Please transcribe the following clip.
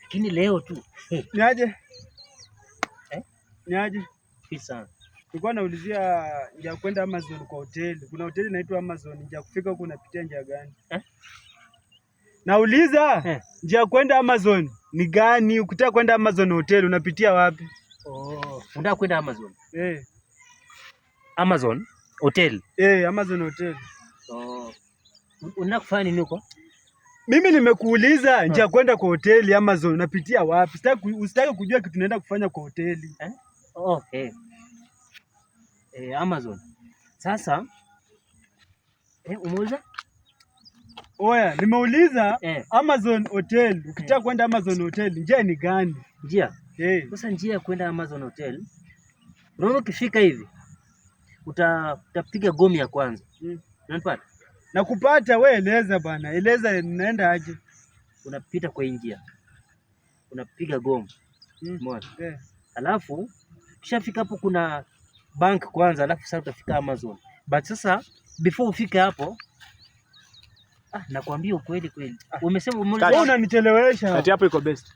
Lakini leo tu. Niaje? Niaje? Pisa. Nilikuwa naulizia njia kwenda Amazon kwa hoteli. Kuna hoteli inaitwa Amazon. Njia kufika huko unapitia njia gani? Nauliza njia kwenda Amazon ni gani? Ukitaka kwenda Amazon hotel unapitia wapi? Unataka kwenda Amazon? Amazon hotel? Amazon hotel. Unataka kufanya nini huko? Mimi nimekuuliza njia kwenda kwa hoteli Amazon unapitia wapi? Usitaki kujua kitu naenda kufanya kwa hoteli. Amazon. Sasa umeuliza? Oya, nimeuliza Amazon hotel. Ukitaka kwenda Amazon hotel, njia ni gani? Njia? Sasa njia ya kwenda Amazon hotel, unaona ukifika hivi utapiga gomi ya kwanza. Unanipata? Nakupata, wewe eleza bana. Eleza naenda aje? Unapita kwa njia. Unapiga gomi. Umeona? Alafu ukishafika hapo kuna bank kwanza, alafu sasa utafika Amazon. But sasa before ufike hapo nakwambia ukweli kweli. Umesema unanichelewesha. Kati hapo iko best.